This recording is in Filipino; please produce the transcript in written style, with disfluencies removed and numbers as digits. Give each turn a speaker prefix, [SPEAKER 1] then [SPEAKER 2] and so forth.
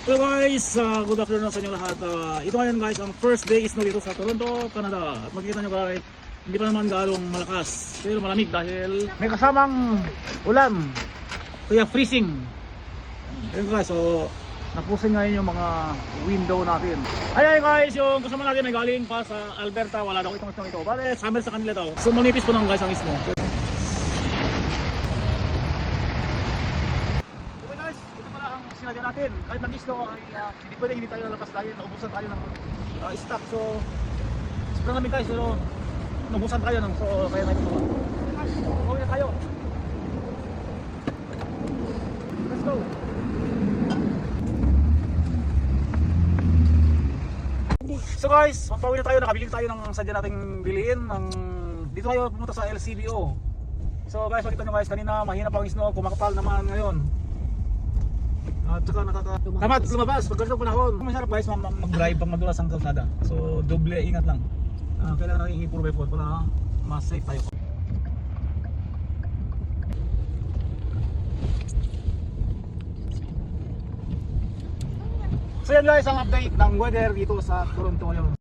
[SPEAKER 1] Hello guys, good afternoon sa inyo lahat. Ito ngayon guys, ang first day snow dito sa Toronto, Canada. At makikita nyo guys, hindi pa naman galong malakas, pero malamig dahil may kasamang ulan, kaya freezing. Ayun guys, so napusin ngayon yung mga window natin. Ayun guys, yung kasama natin may galing pa sa Alberta, wala daw itong snow ito. Bale, summer sa kanila daw. So manipis po lang guys ang snow. Sinadya natin, kahit nag-snow ay hindi pwede hindi tayo lalabas dahil naubusan tayo ng stock. So sobrang namin guys, pero naubusan tayo ng so kaya tayo ito. Gawin na tayo. Let's go. So guys, magpawin na tayo, nakabili tayo ng sadya nating biliin dito tayo pumunta sa LCBO. So guys, makita nyo guys, kanina mahina pa ang snow, kumakapal naman ngayon. At saka nakaka-tamat lumabas pag ganito panahon. Masarap guys mag-drive pag madulas ang kalsada. So doble ingat lang. Kailangan natin i-4x4 para mas safe tayo. So yan guys ang update ng weather dito sa Toronto ngayon.